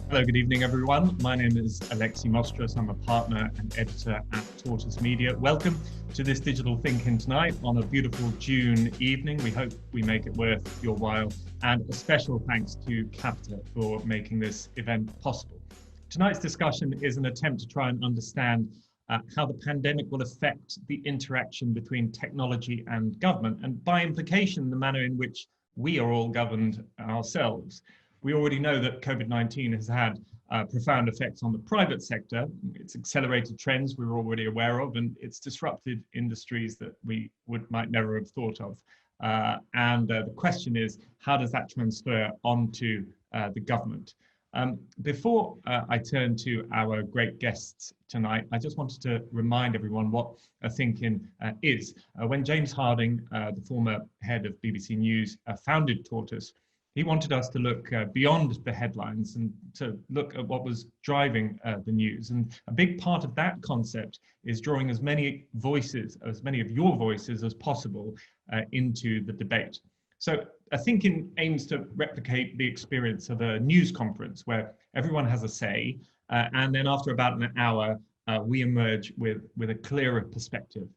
Hello, good evening, everyone. My name is Alexi Mostrous. I'm a partner and editor at Tortoise Media. Welcome to this Digital ThinkIn tonight on a beautiful June evening. We hope we make it worth your while. And a special thanks to Capita for making this event possible. Tonight's discussion is an attempt to try and understand how the pandemic will affect the interaction between technology and government, and by implication, the manner in which we are all governed ourselves. We already know that COVID-19 has had profound effects on the private sector. It's accelerated trends we were already aware of, and it's disrupted industries that we might never have thought of. The question is, how does that transfer onto the government? Before I turn to our great guests tonight, I just wanted to remind everyone what a ThinkIn is. When James Harding, the former head of BBC News, founded Tortoise, he wanted us to look beyond the headlines and to look at what was driving the news. And a big part of that concept is drawing as many voices, as many of your voices as possible into the debate. So I think it aims to replicate the experience of a news conference where everyone has a say, and then after about an hour, we emerge with a clearer perspective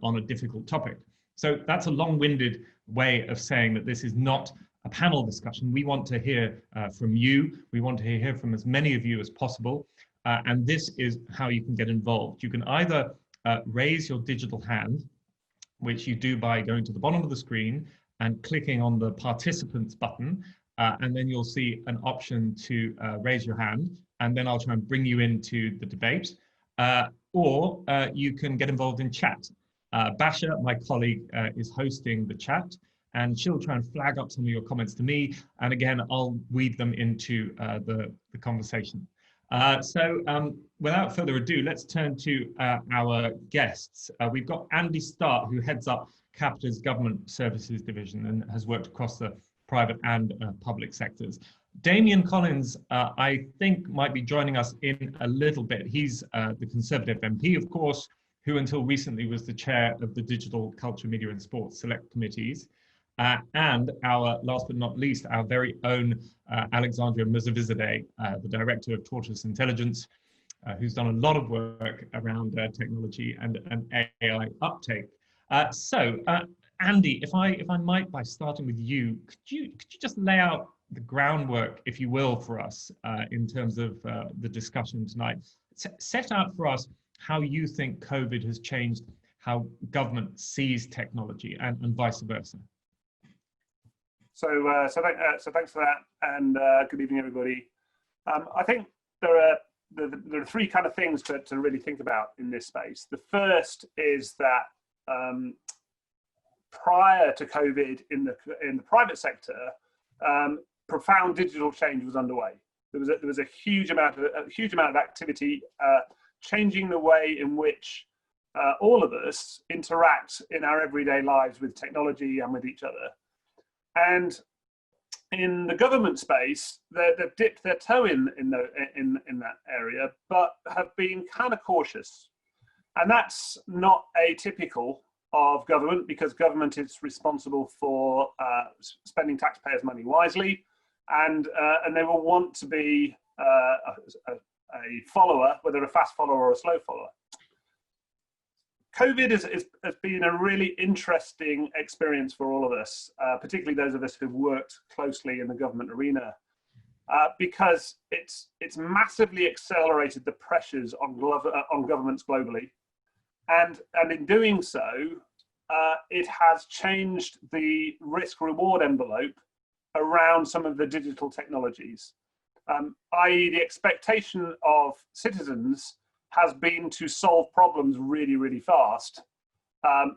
on a difficult topic. So that's a long-winded way of saying that this is not a panel discussion. We want to hear from you. We want to hear from as many of you as possible. And this is how you can get involved. You can either raise your digital hand, which you do by going to the bottom of the screen and clicking on the participants button. And then you'll see an option to raise your hand. And then I'll try and bring you into the debate. Or you can get involved in chat. Basha, my colleague, is hosting the chat, and she'll try and flag up some of your comments to me. And again, I'll weave them into the conversation. Without further ado, let's turn to our guests. We've got Andy Starr, who heads up Capita's Government Services Division and has worked across the private and public sectors. Damian Collins, I think, might be joining us in a little bit. He's the Conservative MP, of course, who until recently was the chair of the Digital, Culture, Media and Sports Select Committees. And our, last but not least, our very own Alexandria Murzavizadeh, the director of Tortoise Intelligence, who's done a lot of work around technology and AI uptake. Andy, if I might, by starting with you, could you just lay out the groundwork, if you will, for us in terms of the discussion tonight? Set out for us how you think COVID has changed how government sees technology and vice versa. So thanks for that, and good evening, everybody. I think there are three kind of things to really think about in this space. The first is that prior to COVID, in the private sector, profound digital change was underway. There was a huge amount of activity changing the way in which all of us interact in our everyday lives with technology and with each other. And in the government space, they've dipped their toe in that area, but have been kind of cautious. And that's not atypical of government, because government is responsible for spending taxpayers' money wisely, and they will want to be a follower, whether a fast follower or a slow follower. COVID has been a really interesting experience for all of us, particularly those of us who've worked closely in the government arena, because it's massively accelerated the pressures on governments globally, and in doing so, it has changed the risk-reward envelope around some of the digital technologies, i.e. the expectation of citizens has been to solve problems really, really fast. And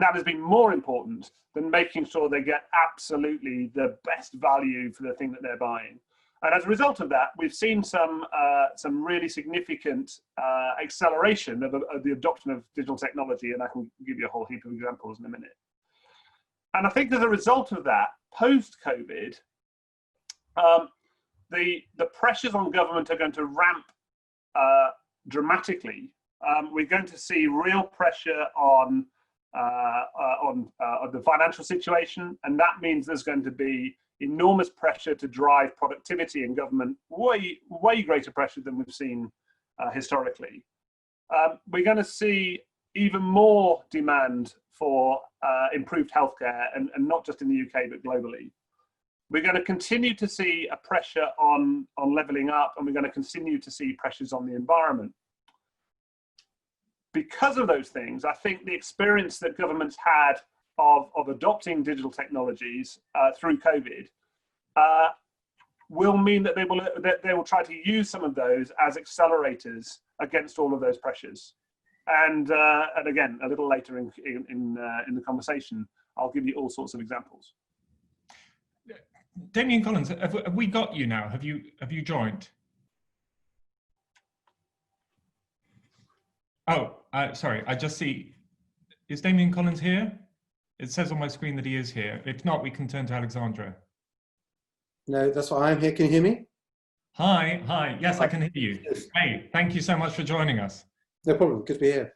that has been more important than making sure they get absolutely the best value for the thing that they're buying. And as a result of that, we've seen some really significant acceleration of the adoption of digital technology, and I can give you a whole heap of examples in a minute. And I think as a result of that, post-COVID, the pressures on government are going to ramp dramatically. We're going to see real pressure on the financial situation, and that means there's going to be enormous pressure to drive productivity in government, way greater pressure than we've seen historically. We're going to see even more demand for improved healthcare, and not just in the UK, but globally. We're going to continue to see a pressure on levelling up, and we're going to continue to see pressures on the environment. Because of those things, I think the experience that governments had of adopting digital technologies through COVID will mean that they will try to use some of those as accelerators against all of those pressures. And again, a little later in the conversation, I'll give you all sorts of examples. Damian Collins, have we got you now? Have you joined? Oh, sorry, I just see, is Damian Collins here? It says on my screen that he is here. If not, we can turn to Alexandra. No, that's why I'm here. Can you hear me? Hi. Yes, I can hear you. Hey, thank you so much for joining us. No problem. Good to be here.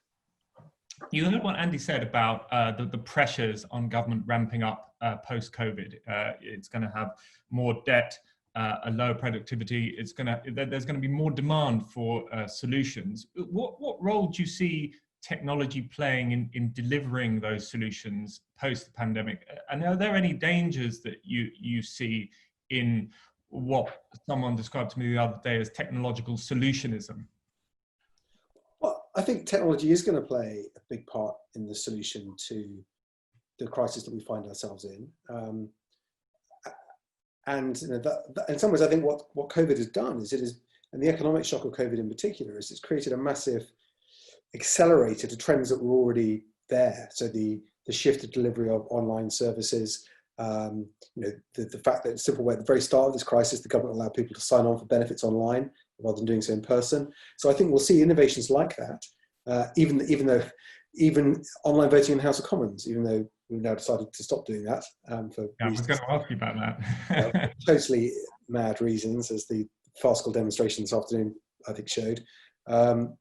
You heard what Andy said about the pressures on government ramping up post-COVID. It's going to have more debt, a lower productivity. There's going to be more demand for solutions. What role do you see technology playing in delivering those solutions post the pandemic? And are there any dangers that you see in what someone described to me the other day as technological solutionism? Well, I think technology is going to play a big part in the solution to the crisis that we find ourselves in. And you know, that, in some ways, I think what COVID has done is and the economic shock of COVID in particular, is it's created a massive accelerator to trends that were already there. So the shift of delivery of online services, you know, the fact that simple way at the very start of this crisis, the government allowed people to sign on for benefits online rather than doing so in person. So I think we'll see innovations like that, even online voting in the House of Commons, even though we've now decided to stop doing that for I was going to ask you about that. Totally mad reasons, as the farcical demonstration this afternoon I think showed. So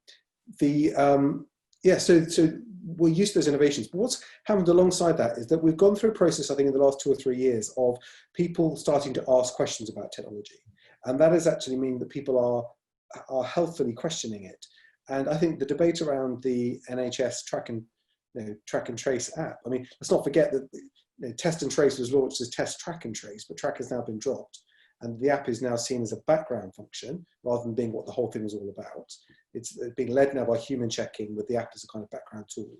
we're used to those innovations, but what's happened alongside that is that we've gone through a process, I think, in the last 2 or 3 years of people starting to ask questions about technology, and that has actually mean that people are healthfully questioning it. And I think the debate around the NHS track and trace app. I mean, let's not forget that test and trace was launched as test, track and trace, but track has now been dropped, and the app is now seen as a background function rather than being what the whole thing was all about. It's being led now by human checking, with the app as a kind of background tool.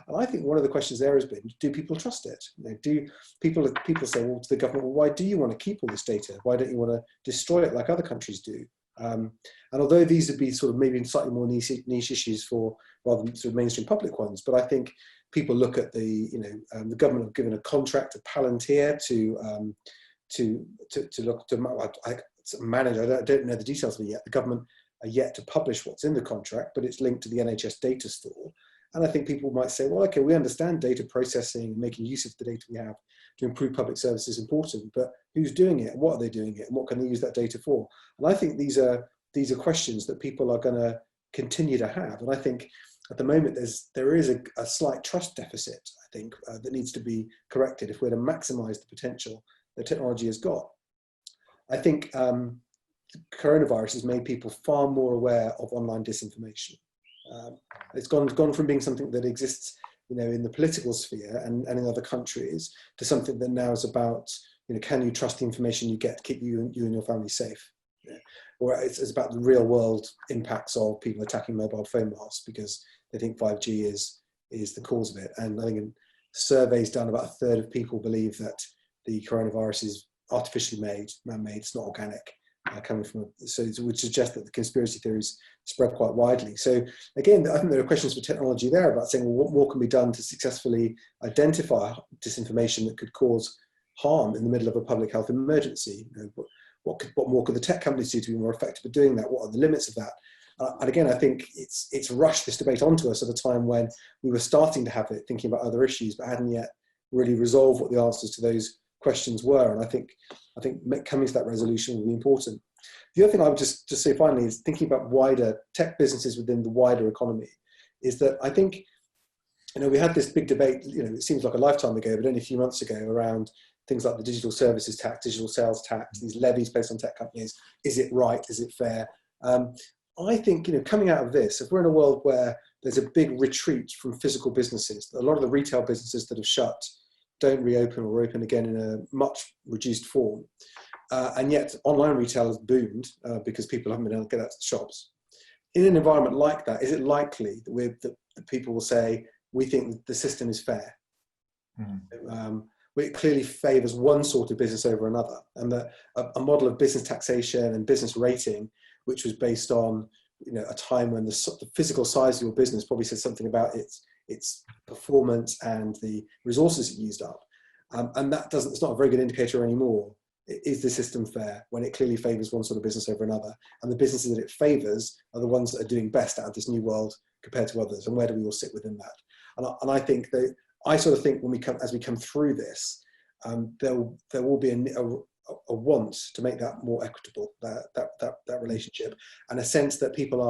And I think one of the questions there has been, do people trust it? You know, do people say, well, to the government, well, why do you want to keep all this data? Why don't you want to destroy it like other countries do? And although these would be sort of maybe slightly more niche issues for rather than sort of mainstream public ones, but I think people look at the government have given a contract to Palantir to look to manage. I don't know the details of it yet. The government are yet to publish what's in the contract, but it's linked to the NHS data store. And I think people might say, well, okay, we understand data processing and making use of the data we have to improve public service is important, but who's doing it? And what are they doing it? And what can they use that data for? And I think these are questions that people are going to continue to have. And I think at the moment there is a slight trust deficit, I think, that needs to be corrected if we're to maximize the potential that technology has got. I think coronavirus has made people far more aware of online disinformation. It's gone from being something that exists, you know, in the political sphere and in other countries to something that now is about, you know, can you trust the information you get to keep you and your family safe? Yeah. Or it's about the real world impacts of people attacking mobile phone masts because they think 5G is the cause of it. And I think in surveys done, about a third of people believe that the coronavirus is artificially made, man-made, it's not organic. Coming from it would suggest that the conspiracy theories spread quite widely. So again, I think there are questions for technology there about saying, well, what more can be done to successfully identify disinformation that could cause harm in the middle of a public health emergency? You know, what more could the tech companies do to be more effective at doing that? What are the limits of that? And again, I think it's rushed this debate onto us at a time when we were starting to have it, thinking about other issues, but hadn't yet really resolved what the answers to those questions were. And I think coming to that resolution will be important. The other thing I would just say finally is thinking about wider tech businesses within the wider economy, is that I think, you know, we had this big debate, you know, it seems like a lifetime ago, but only a few months ago, around things like the digital services tax, digital sales tax, these levies placed on tech companies. Is it right? Is it fair? I think, coming out of this, if we're in a world where there's a big retreat from physical businesses, a lot of the retail businesses that have shut don't reopen or open again in a much reduced form, and yet online retail has boomed because people haven't been able to get out to the shops. In an environment like that, is it likely that people will say, we think that the system is fair? It clearly favours one sort of business over another, and that a model of business taxation and business rating, which was based on a time when the physical size of your business probably said something about its performance and the resources it used up, and it's not a very good indicator anymore. Is the system fair when it clearly favours one sort of business over another, and the businesses that it favours are the ones that are doing best out of this new world compared to others, and where do we all sit within that? And I think that I sort of think as we come through this, there will be a want to make that more equitable, that relationship, and a sense that people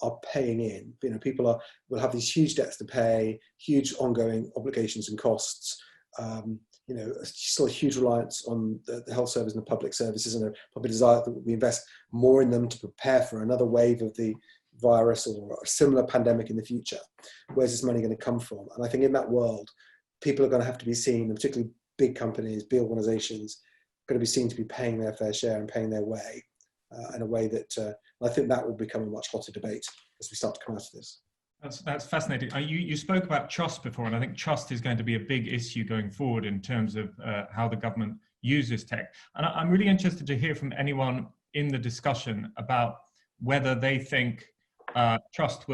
are paying in. People will have these huge debts to pay, huge ongoing obligations and costs. Still a huge reliance on the health service and the public services, and a probably desire that we invest more in them to prepare for another wave of the virus or a similar pandemic in the future. Where's this money going to come from? And I think in that world, people are going to have to be seen, and particularly big companies, big organizations, going to be seen to be paying their fair share and paying their way in a way that I think that will become a much hotter debate as we start to come out of this. That's fascinating. You spoke about trust before, and I think trust is going to be a big issue going forward in terms of how the government uses tech. And I'm really interested to hear from anyone in the discussion about whether they think trust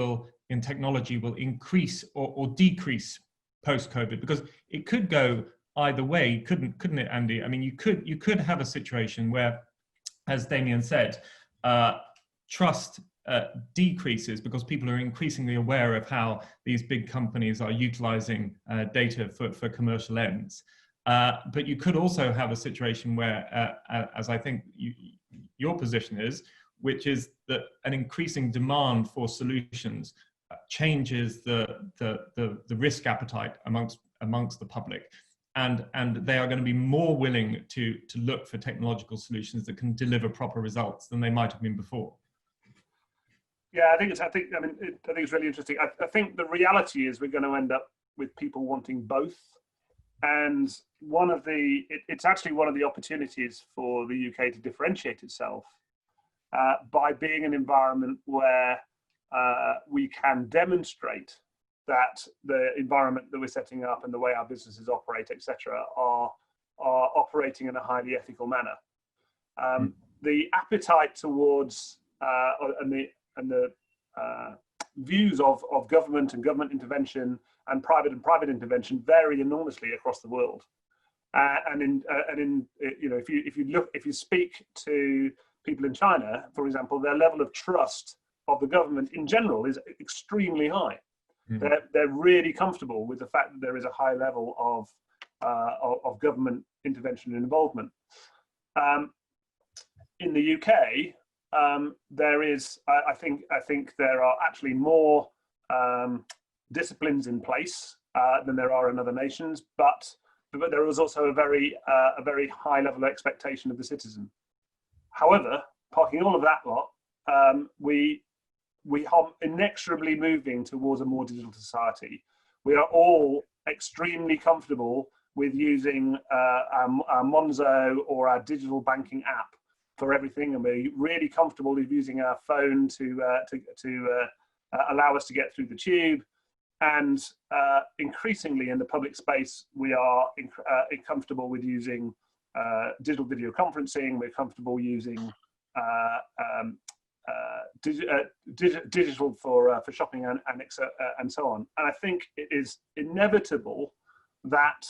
in technology will increase or decrease post-COVID, because it could go either way, couldn't it, Andy? I mean, you could have a situation where, as Damian said, trust decreases because people are increasingly aware of how these big companies are utilizing data for commercial ends. But you could also have a situation where, as I think your position is, which is that an increasing demand for solutions changes the risk appetite amongst the public. And they are going to be more willing to look for technological solutions that can deliver proper results than they might have been before. Yeah, I think it's really interesting. I think the reality is we're going to end up with people wanting both, and it's actually one of the opportunities for the UK to differentiate itself by being an environment where we can demonstrate that the environment that we're setting up and the way our businesses operate, etc., are operating in a highly ethical manner. The appetite towards and the views of government and government intervention and private intervention vary enormously across the world. If you speak to people in China, for example, their level of trust of the government in general is extremely high. They're really comfortable with the fact that there is a high level of government intervention and involvement. In the UK, there is, I think there are actually more disciplines in place than there are in other nations, but there is also a very high level of expectation of the citizen. However, parking all of that lot, we are inexorably moving towards a more digital society. We are all extremely comfortable with using our Monzo or our digital banking app for everything, and we're really comfortable with using our phone to allow us to get through the tube. And increasingly in the public space, we are comfortable with using digital video conferencing. We're comfortable using digital for shopping and so on. And I think it is inevitable that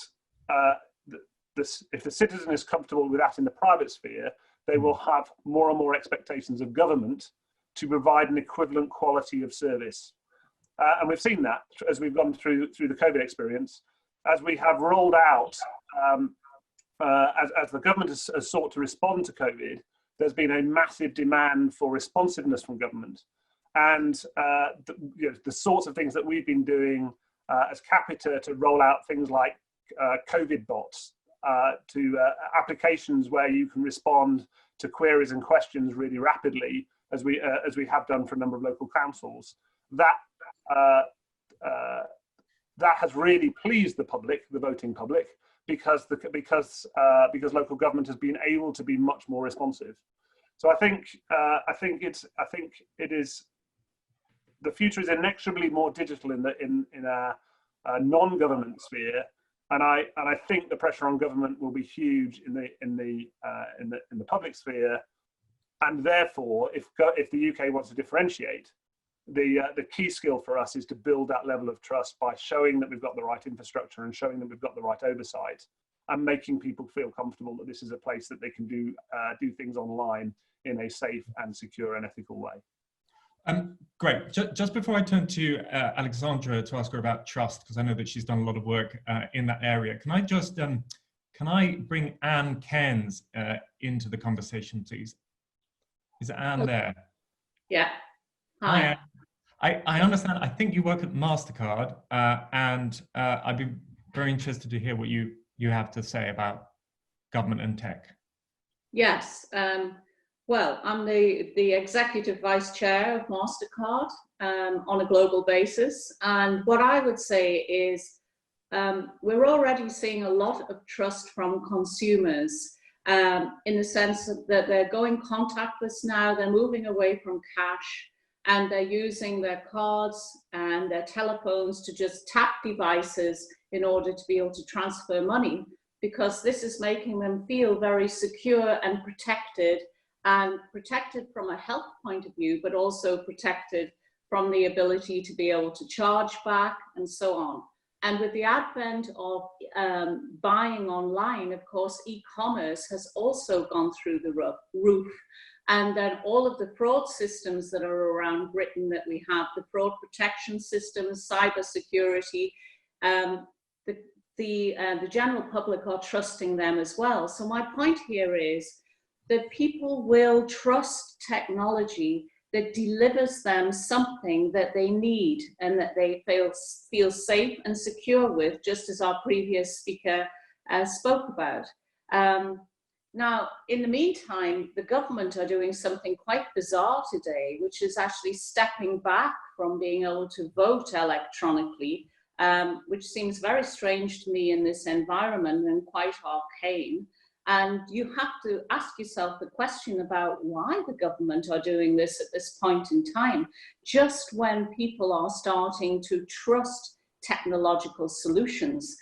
if the citizen is comfortable with that in the private sphere, they will have more and more expectations of government to provide an equivalent quality of service. And we've seen that as we've gone through the COVID experience, as we have rolled out, as the government has sought to respond to COVID, there's been a massive demand for responsiveness from government. And the sorts of things that we've been doing as Capita to roll out things like COVID bots applications where you can respond to queries and questions really rapidly, as we have done for a number of local councils. That has really pleased the public, the voting public, because local government has been able to be much more responsive. So I think it is, the future is inexorably more digital in a non-government sphere, and I think the pressure on government will be huge in the public sphere, and therefore, if the UK wants to differentiate, the key skill for us is to build that level of trust by showing that we've got the right infrastructure and showing that we've got the right oversight, and making people feel comfortable that this is a place that they can do things online in a safe and secure and ethical way. Great. Just before I turn to Alexandra to ask her about trust, because I know that she's done a lot of work in that area, can I just can I bring Anne Cairns into the conversation, please? Is Anne there? Yeah. Hi. I understand. I think you work at MasterCard, and I'd be very interested to hear what you have to say about government and tech. Yes. Well, I'm the executive vice chair of MasterCard on a global basis. And what I would say is we're already seeing a lot of trust from consumers in the sense that they're going contactless now, they're moving away from cash, and they're using their cards and their telephones to just tap devices in order to be able to transfer money, because this is making them feel very secure and protected from a health point of view, but also protected from the ability to be able to charge back and so on. And with the advent of buying online, of course, e-commerce has also gone through the roof. And then all of the fraud systems that are around Britain that we have, the fraud protection systems, cyber security, the general public are trusting them as well. So my point here is that people will trust technology that delivers them something that they need and that they feel safe and secure with, just as our previous speaker spoke about. Now, in the meantime, the government are doing something quite bizarre today, which is actually stepping back from being able to vote electronically, which seems very strange to me in this environment and quite arcane. And you have to ask yourself the question about why the government are doing this at this point in time, just when people are starting to trust technological solutions.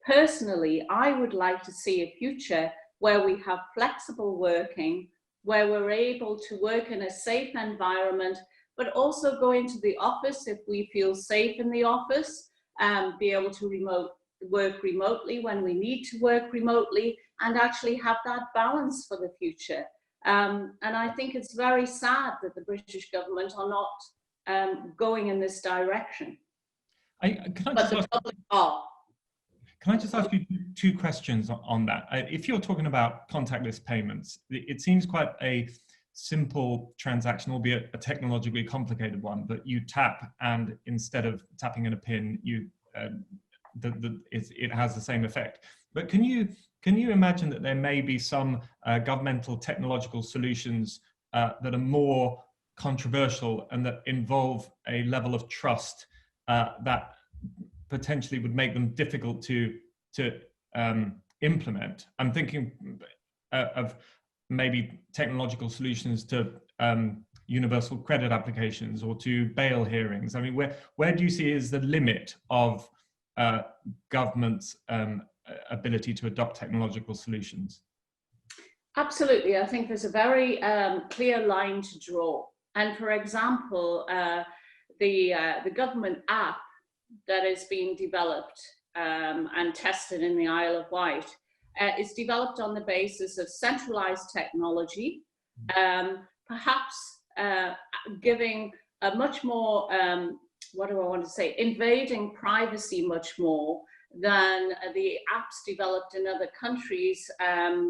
Personally, I would like to see a future where we have flexible working, where we're able to work in a safe environment, but also go into the office if we feel safe in the office, be able to work remotely when we need to work remotely, and actually have that balance for the future. And I think it's very sad that the British government are not going in this direction. Can I just ask you two questions on that? If you're talking about contactless payments, it seems quite a simple transaction, albeit a technologically complicated one, but you tap, and instead of tapping in a PIN, it has the same effect. But can you imagine that there may be some governmental technological solutions that are more controversial and that involve a level of trust that potentially would make them difficult to implement? I'm thinking of maybe technological solutions to universal credit applications or to bail hearings. I mean, where do you see is the limit of government's ability to adopt technological solutions? Absolutely. I think there's a very clear line to draw. And for example, the government app that is being developed and tested in the Isle of Wight is developed on the basis of centralized technology, perhaps giving a much more, invading privacy much more than the apps developed in other countries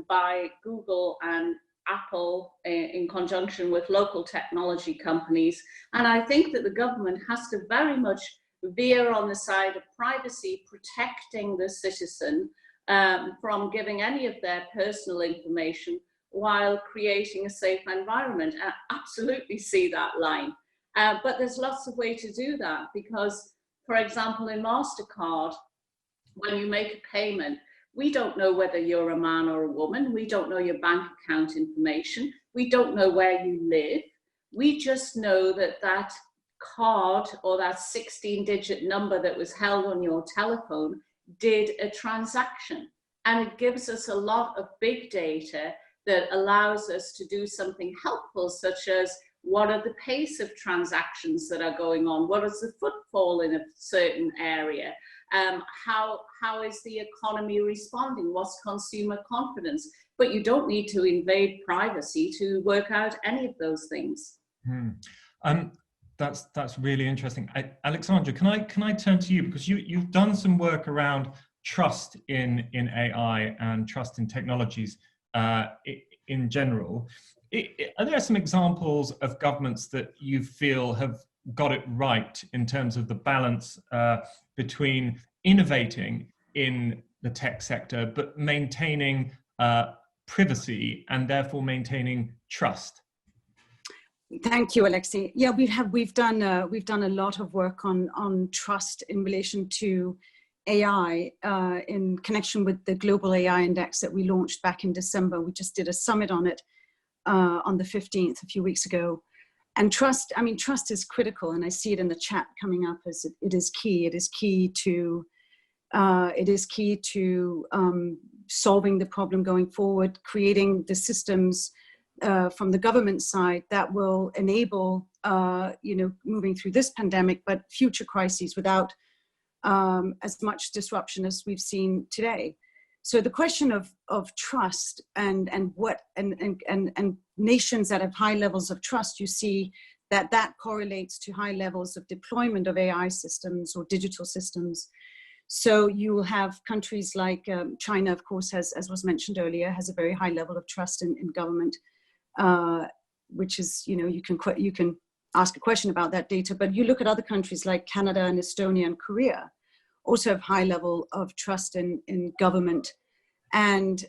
by Google and Apple in conjunction with local technology companies. And I think that the government has to very much veer on the side of privacy, protecting the citizen, from giving any of their personal information while creating a safe environment. I absolutely see that line. But there's lots of ways to do that because, for example, in MasterCard, when you make a payment, we don't know whether you're a man or a woman. We don't know your bank account information. We don't know where you live. We just know that that card or that 16-digit number that was held on your telephone did a transaction. And it gives us a lot of big data that allows us to do something helpful, such as what are the pace of transactions that are going on? What is the footfall in a certain area? How is the economy responding? What's consumer confidence? But you don't need to invade privacy to work out any of those things. That's really interesting. Alexandra, can I turn to you, because you've done some work around trust in AI and trust in technologies in general. Are there some examples of governments that you feel have got it right in terms of the balance between innovating in the tech sector but maintaining privacy and therefore maintaining trust? Thank you, Alexi. Yeah, we've done a lot of work on trust in relation to AI in connection with the Global AI Index that we launched back in December. We just did a summit on it on the 15th, a few weeks ago. And trust, I mean, trust is critical, and I see it in the chat coming up as it is key. It is key to solving the problem going forward, creating the systems from the government side that will enable, moving through this pandemic, but future crises without as much disruption as we've seen today. So the question of trust and nations that have high levels of trust, you see that correlates to high levels of deployment of AI systems or digital systems. So you will have countries like China, of course, as was mentioned earlier, has a very high level of trust in government, which is, you can ask a question about that data, but you look at other countries like Canada and Estonia and Korea, also have high level of trust in government and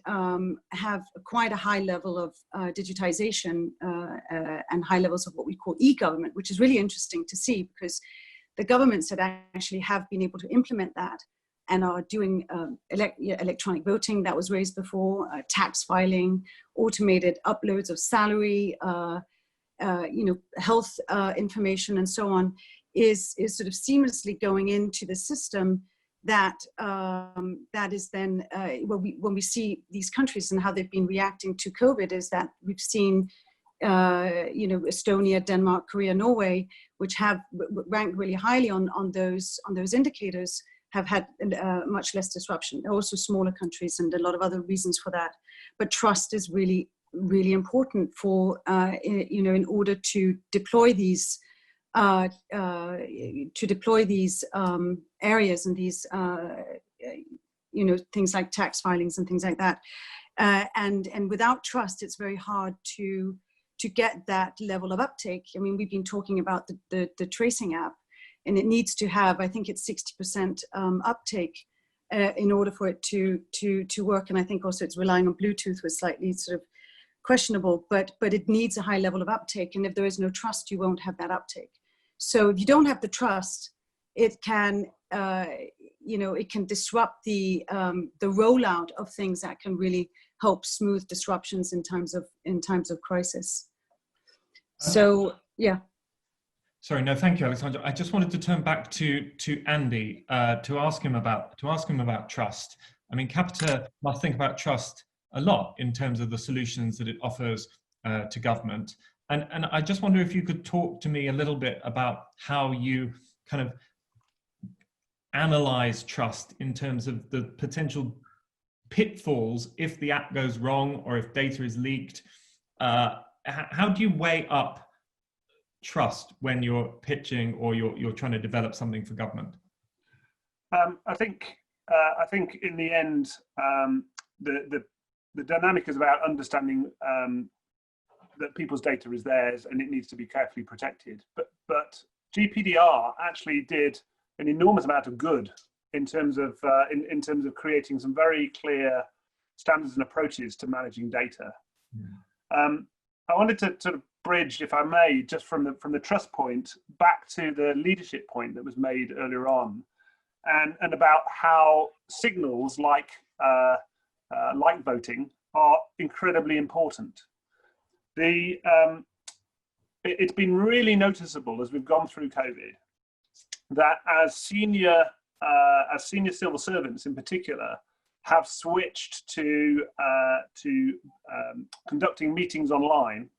have quite a high level of digitization and high levels of what we call e-government, which is really interesting to see because the governments that actually have been able to implement that and are doing electronic voting that was raised before, tax filing, automated uploads of salary, health information and so on, is sort of seamlessly going into the system that that is then when we see these countries and how they've been reacting to COVID, is that we've seen Estonia, Denmark, Korea, Norway, which have ranked really highly on those indicators, have had much less disruption. They're also smaller countries and a lot of other reasons for that. But trust is really, really important for in order to deploy these areas and these things like tax filings and things like that. And without trust, it's very hard to get that level of uptake. I mean, we've been talking about the tracing app, and it needs to have, I think it's 60% uptake in order for it to work. And I think also it's relying on Bluetooth, was slightly sort of questionable, but it needs a high level of uptake. And if there is no trust, you won't have that uptake. So if you don't have the trust, it can it can disrupt the rollout of things that can really help smooth disruptions in times of crisis. So yeah. Sorry, no, thank you, Alexandra. I just wanted to turn back to Andy to ask him about trust. I mean, Capita must think about trust a lot in terms of the solutions that it offers to government. And I just wonder if you could talk to me a little bit about how you kind of analyze trust in terms of the potential pitfalls if the app goes wrong or if data is leaked. How do you weigh up trust when you're pitching or you're trying to develop something for government? I think in the end, the dynamic is about understanding that people's data is theirs and it needs to be carefully protected. But GPDR actually did an enormous amount of good in terms of creating some very clear standards and approaches to managing data. I wanted to sort of bridge, if I may, just from the trust point back to the leadership point that was made earlier on, and about how signals like voting are incredibly important. It's been really noticeable as we've gone through COVID that as senior civil servants in particular have switched to conducting meetings online,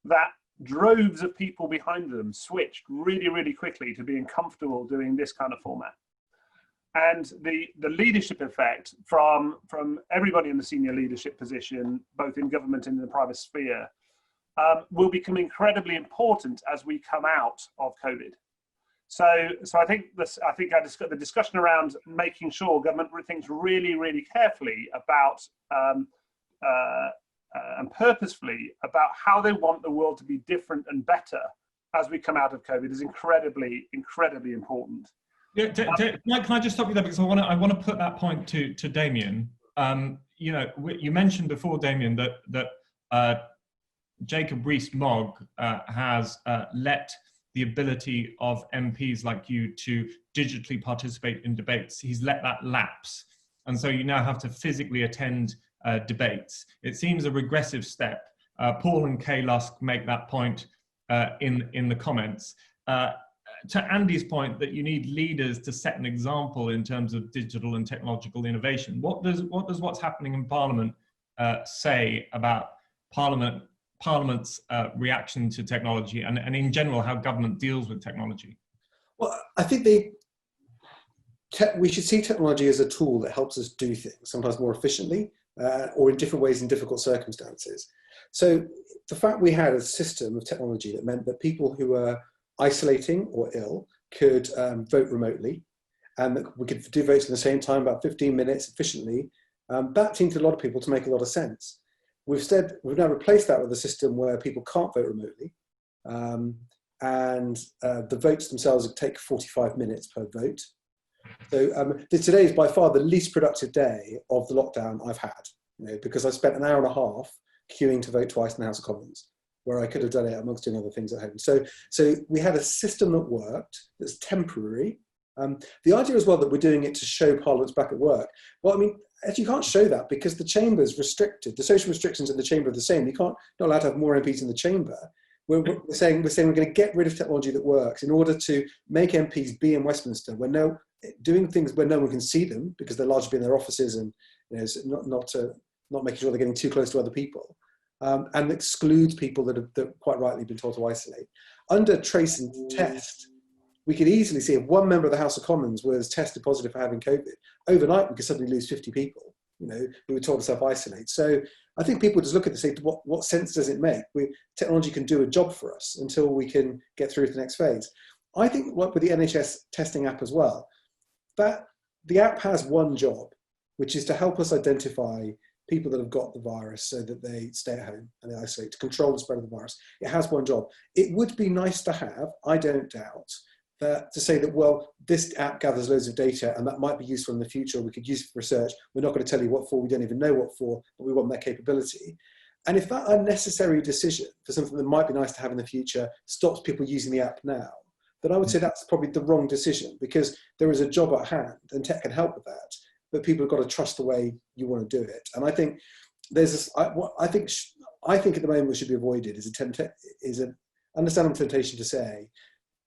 that droves of people behind them switched really, really quickly to being comfortable doing this kind of format. And the leadership effect from everybody in the senior leadership position, both in government and in the private sphere, will become incredibly important as we come out of COVID. So I think the discussion around making sure government thinks really, really carefully about and purposefully about how they want the world to be different and better as we come out of COVID is incredibly, incredibly important. Yeah, can I just stop you there, because I want to put that point to Damian. You mentioned before, Damian, that Jacob Rees-Mogg has let the ability of MPs like you to digitally participate in debates. He's let that lapse, and so you now have to physically attend debates. It seems a regressive step. Paul and Kay Lusk make that point in the comments. To Andy's point that you need leaders to set an example in terms of digital and technological innovation. What does what's happening in Parliament say about Parliament's reaction to technology and in general how government deals with technology? Well, I think we should see technology as a tool that helps us do things, sometimes more efficiently or in different ways in difficult circumstances. So the fact we had a system of technology that meant that people who were isolating or ill could vote remotely, and that we could do votes at the same time, about 15 minutes efficiently, that seemed to a lot of people to make a lot of sense. We've now replaced that with a system where people can't vote remotely, and the votes themselves take 45 minutes per vote. So today is by far the least productive day of the lockdown I've had, because I spent an hour and a half queuing to vote twice in the House of Commons, where I could have done it amongst doing other things at home. So we had a system that worked, that's temporary. The idea as well that we're doing it to show Parliament's back at work. Well, I mean, you can't show that because the chamber's restricted. The social restrictions in the chamber are the same. Not allowed to have more MPs in the chamber. We're saying we're going to get rid of technology that works in order to make MPs be in Westminster doing things where no one can see them because they're largely in their offices and not making sure they're getting too close to other people. And excludes people that have quite rightly been told to isolate. Under trace and test, we could easily see if one member of the House of Commons was tested positive for having COVID, overnight we could suddenly lose 50 people, who were told to self-isolate. So I think people just look at this and say, what sense does it make? Technology can do a job for us until we can get through to the next phase. I think with the NHS testing app as well, that the app has one job, which is to help us identify people that have got the virus so that they stay at home and they isolate to control the spread of the virus. It has one job. It would be nice to have, I don't doubt, to say that, well, this app gathers loads of data and that might be useful in the future. We could use it for research. We're not going to tell you what for. We don't even know what for, but we want that capability. And if that unnecessary decision for something that might be nice to have in the future stops people using the app now, then I would say that's probably the wrong decision, because there is a job at hand and tech can help with that. But people have got to trust the way you want to do it. And I think I think at the moment what should be avoided is an understandable temptation to say,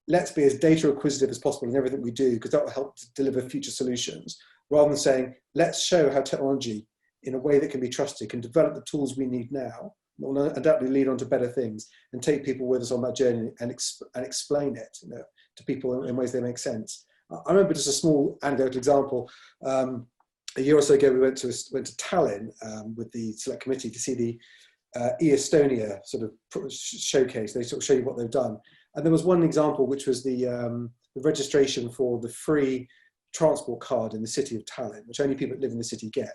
let's be as data acquisitive as possible in everything we do, because that will help to deliver future solutions, rather than saying, let's show how technology, in a way that can be trusted, can develop the tools we need now, that will undoubtedly lead on to better things, and take people with us on that journey and explain it to people in ways that make sense. I remember just a small anecdotal example. A year or so ago, we went to Tallinn with the select committee to see the e-Estonia sort of showcase. They sort of show you what they've done. And there was one example, which was the registration for the free transport card in the city of Tallinn, which only people that live in the city get.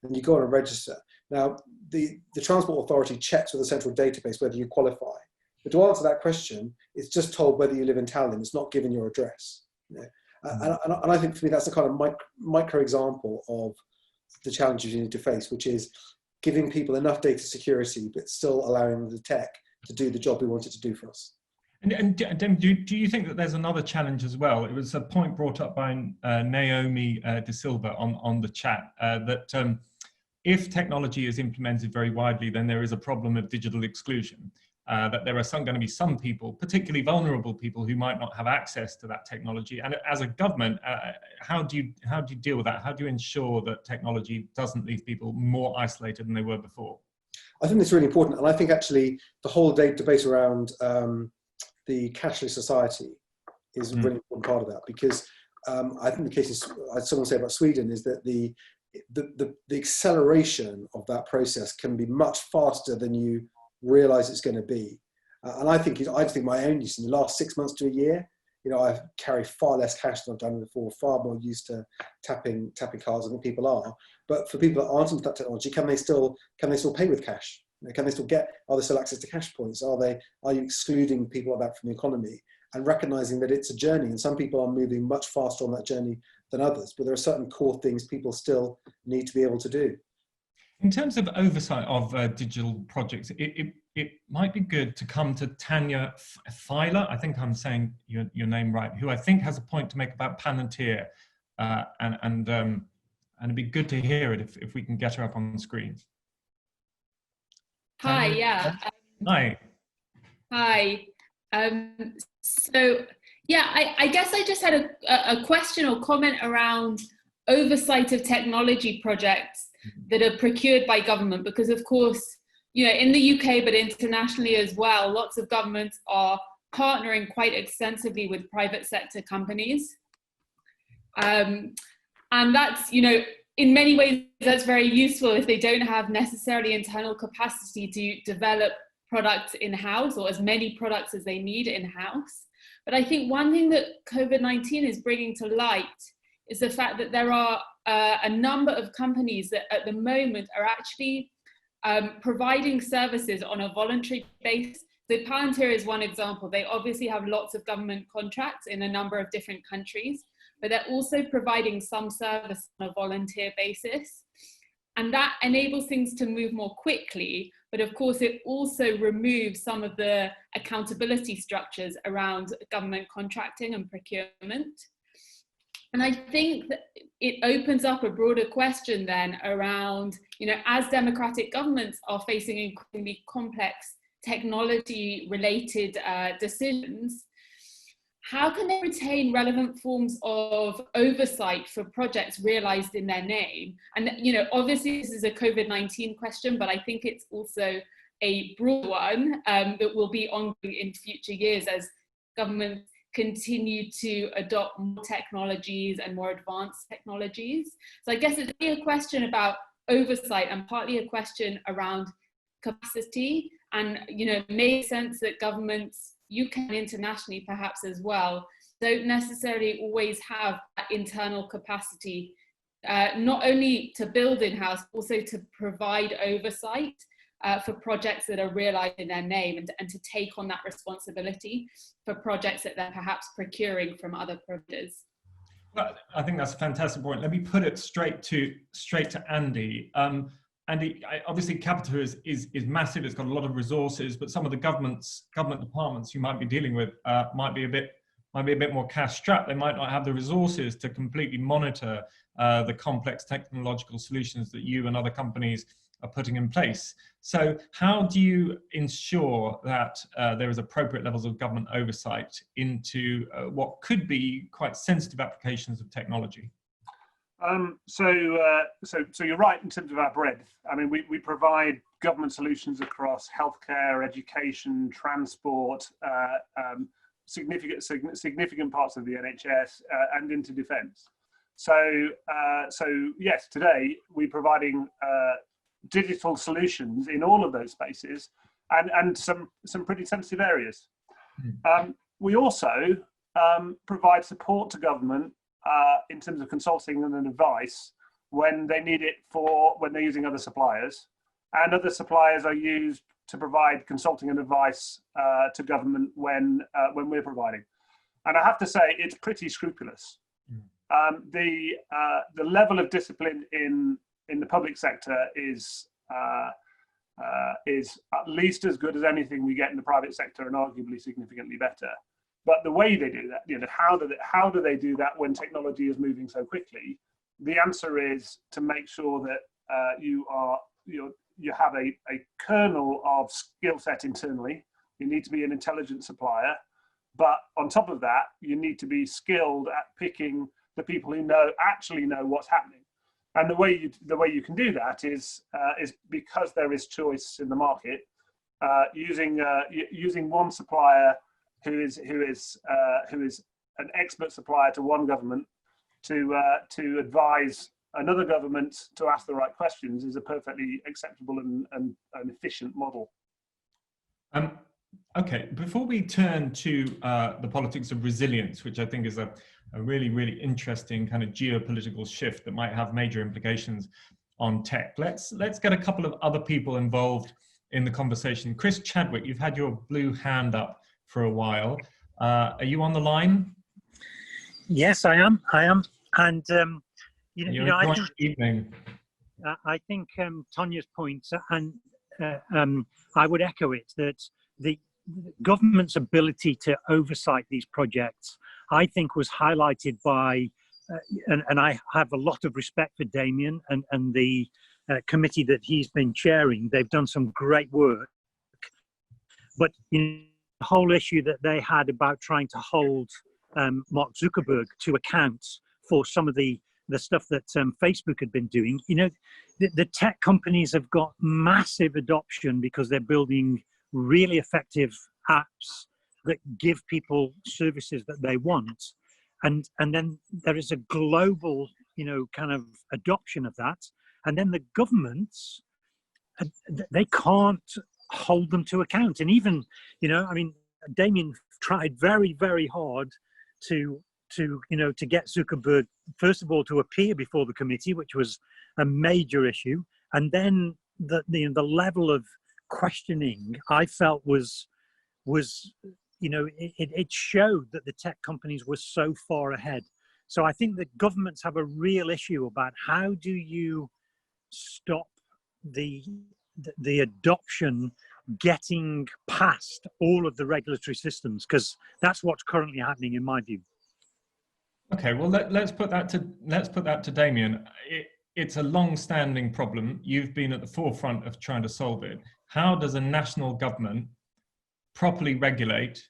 And you go on and register. Now, the transport authority checks with a central database whether you qualify. But to answer that question, it's just told whether you live in Tallinn. It's not given your address. And I think for me, that's a kind of micro example of the challenges you need to face, which is giving people enough data security, but still allowing the tech to do the job we want it to do for us. And do you think that there's another challenge as well? It was a point brought up by Naomi De Silva on the chat that if technology is implemented very widely, then there is a problem of digital exclusion. That there are going to be some people, particularly vulnerable people, who might not have access to that technology. And as a government, how do you deal with that? How do you ensure that technology doesn't leave people more isolated than they were before? I think it's really important, and I think actually the whole debate around the cashless society is a really important part of that, because I think the case is, someone say about Sweden, is that the acceleration of that process can be much faster than you realise it's going to be. And I think my own use in the last 6 months to a year, I carry far less cash than I've done before, far more used to tapping cards than people are. But for people that aren't into that technology, can they still pay with cash? Can they still are there still access to cash points? Are you excluding people like that from the economy? And recognising that it's a journey, and some people are moving much faster on that journey than others, but there are certain core things people still need to be able to do. In terms of oversight of digital projects, it might be good to come to Tanya Filer, I think I'm saying your name right, who I think has a point to make about Palantir, and it'd be good to hear it if we can get her up on the screen. Hi, yeah. Hi. Hi. So, yeah, I guess I just had a question or comment around oversight of technology projects that are procured by government, because of course, in the UK, but internationally as well, lots of governments are partnering quite extensively with private sector companies. And that's, in many ways, that's very useful if they don't have necessarily internal capacity to develop products in-house, or as many products as they need in-house. But I think one thing that COVID-19 is bringing to light is the fact that there are a number of companies that at the moment are actually providing services on a voluntary basis. So Palantir is one example. They obviously have lots of government contracts in a number of different countries, but they're also providing some service on a volunteer basis. And that enables things to move more quickly, but of course it also removes some of the accountability structures around government contracting and procurement. And I think that it opens up a broader question then around, as democratic governments are facing increasingly complex technology-related decisions, how can they retain relevant forms of oversight for projects realized in their name? And, obviously this is a COVID-19 question, but I think it's also a broad one that will be ongoing in future years as governments continue to adopt more technologies and more advanced technologies. So I guess it's really a question about oversight and partly a question around capacity, and it makes sense that governments, UK and internationally perhaps as well, don't necessarily always have that internal capacity, not only to build in-house, also to provide oversight for projects that are realised in their name, and to take on that responsibility for projects that they're perhaps procuring from other providers. Well, I think that's a fantastic point. Let me put it straight to Andy. Andy, obviously Capita is massive. It's got a lot of resources, but some of the government departments you might be dealing with might be a bit more cash strapped. They might not have the resources to completely monitor the complex technological solutions that you and other companies are putting in place. So how do you ensure that there is appropriate levels of government oversight into what could be quite sensitive applications of technology? So you're right in terms of our breadth. I mean, we provide government solutions across healthcare, education, transport, significant parts of the NHS, and into defence. So yes, today we're providing digital solutions in all of those spaces, and some pretty sensitive areas. We also provide support to government in terms of consulting and advice when they need it when they're using other suppliers, and other suppliers are used to provide consulting and advice to government when we're providing. And I have to say, it's pretty scrupulous. The level of discipline in the public sector is at least as good as anything we get in the private sector, and arguably significantly better. But the way they do that, how do they do that when technology is moving so quickly? The answer is to make sure that you have a kernel of skill set internally. You need to be an intelligent supplier, but on top of that, you need to be skilled at picking the people who actually know what's happening. And the way you can do that is because there is choice in the market, using one supplier who is an expert supplier to one government to advise another government to ask the right questions is a perfectly acceptable and efficient model. Okay, before we turn to the politics of resilience, which I think is a really, really interesting kind of geopolitical shift that might have major implications on tech, let's get a couple of other people involved in the conversation. Chris Chadwick, you've had your blue hand up for a while. Are you on the line? Yes, I am. And I think Tanya's point, and I would echo it, that the government's ability to oversight these projects, I think, was highlighted by, and I have a lot of respect for Damian and the committee that he's been chairing. They've done some great work. But the whole issue that they had about trying to hold Mark Zuckerberg to account for some of the stuff that Facebook had been doing, the tech companies have got massive adoption because they're building really effective apps that give people services that they want, and then there is a global kind of adoption of that, and then the governments, they can't hold them to account. And even Damian tried very, very hard to get Zuckerberg, first of all, to appear before the committee, which was a major issue, and then the level of questioning I felt was it showed that the tech companies were so far ahead. So I think that governments have a real issue about how do you stop the adoption getting past all of the regulatory systems, because that's what's currently happening in my view. Okay, well let's put that to Damian. It's a long-standing problem. You've been at the forefront of trying to solve it. How does a national government properly regulate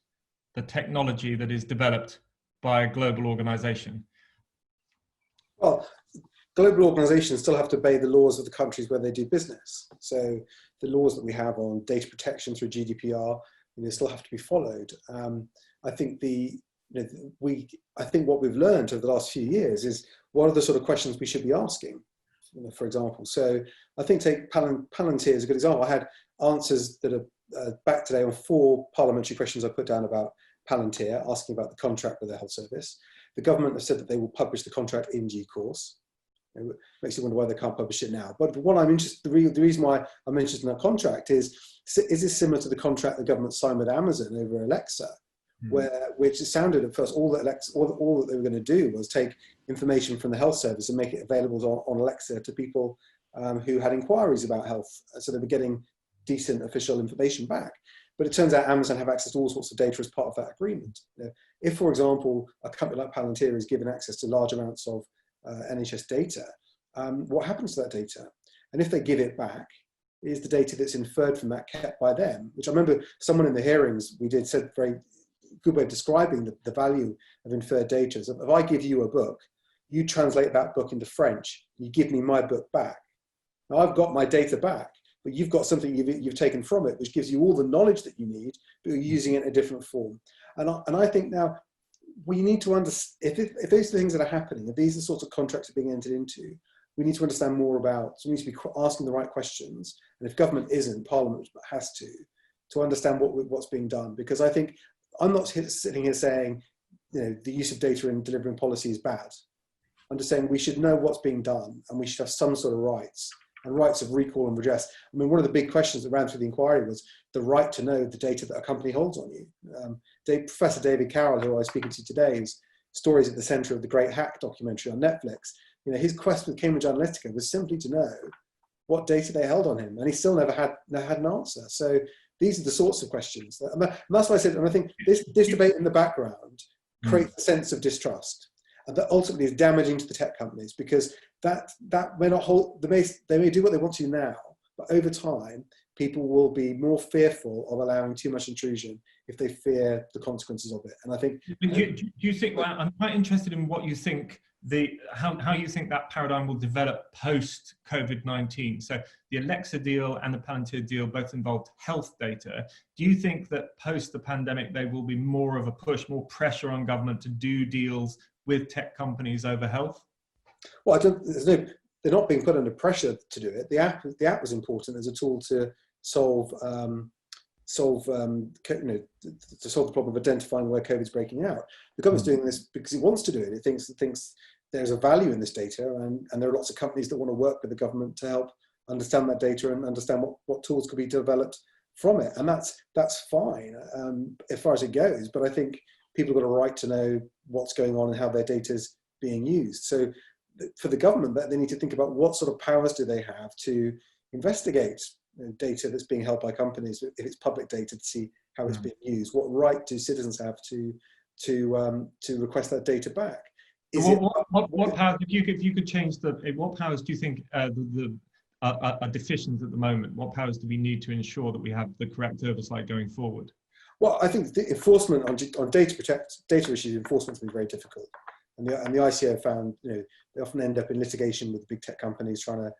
the technology that is developed by a global organization? Well, global organizations still have to obey the laws of the countries where they do business. So the laws that we have on data protection through GDPR, still have to be followed. I think what we've learned over the last few years is what are the sort of questions we should be asking, for example. So I think take Palantir as a good example. I had answers that are back today on 4 parliamentary questions I put down about Palantir, asking about the contract with the health service. The government have said that they will publish the contract in due course. It makes you wonder why they can't publish it now. But what I'm interested, the reason why I'm interested in that contract is this similar to the contract the government signed with Amazon over Alexa, which it sounded at first all that they were going to do was take information from the health service and make it available on Alexa to people who had inquiries about health, so they were getting decent official information back. But it turns out Amazon have access to all sorts of data as part of that agreement. If, for example, a company like Palantir is given access to large amounts of NHS data, what happens to that data? And if they give it back, is the data that's inferred from that kept by them? Which I remember someone in the hearings we did said very good way of describing the value of inferred data. So if I give you a book, you translate that book into French, you give me my book back. Now I've got my data back, but you've got something you've taken from it, which gives you all the knowledge that you need, but you're using it in a different form. And I think now we need to understand, if these are the things that are happening, if these are the sorts of contracts that are being entered into, we need to understand more about, so we need to be asking the right questions. And if government isn't, Parliament has to understand what's being done. Because I think, I'm not sitting here saying, the use of data in delivering policy is bad. I'm just saying we should know what's being done and we should have some sort of rights, and rights of recall and redress. I mean, one of the big questions that ran through the inquiry was the right to know the data that a company holds on you. Professor David Carroll, who I was speaking to today, is stories at the center of the Great Hack documentary on Netflix. You know, his quest with Cambridge Analytica was simply to know what data they held on him, and he still never had an answer. So these are the sorts of questions. And that's why I said, and I think this debate in the background creates a sense of distrust, and that ultimately is damaging to the tech companies, because that may not hold. They may do what they want to now, but over time, people will be more fearful of allowing too much intrusion if they fear the consequences of it. And I think. Do you think? Well, I'm quite interested in what you think. How you think that paradigm will develop post COVID-19. So the Alexa deal and the Palantir deal both involved health data. Do you think that post the pandemic there will be more of a push, more pressure on government to do deals with tech companies over health? Well, they're not being put under pressure to do it. The app was important as a tool to solve the problem of identifying where COVID is breaking out. The government's doing this because it wants to do it. It thinks there's a value in this data, and there are lots of companies that want to work with the government to help understand that data and understand what tools could be developed from it. And that's fine as far as it goes. But I think people have got a right to know what's going on and how their data is being used. So for the government, they need to think about what sort of powers do they have to investigate data that's being held by companies, if it's public data, to see how it's being used. What right do citizens have to request that data back? What powers, if you could change what powers do you think are deficient at the moment? What powers do we need to ensure that we have the correct oversight going forward? Well, I think the enforcement on data issues, enforcement has been very difficult, and the ICO found, they often end up in litigation with big tech companies trying to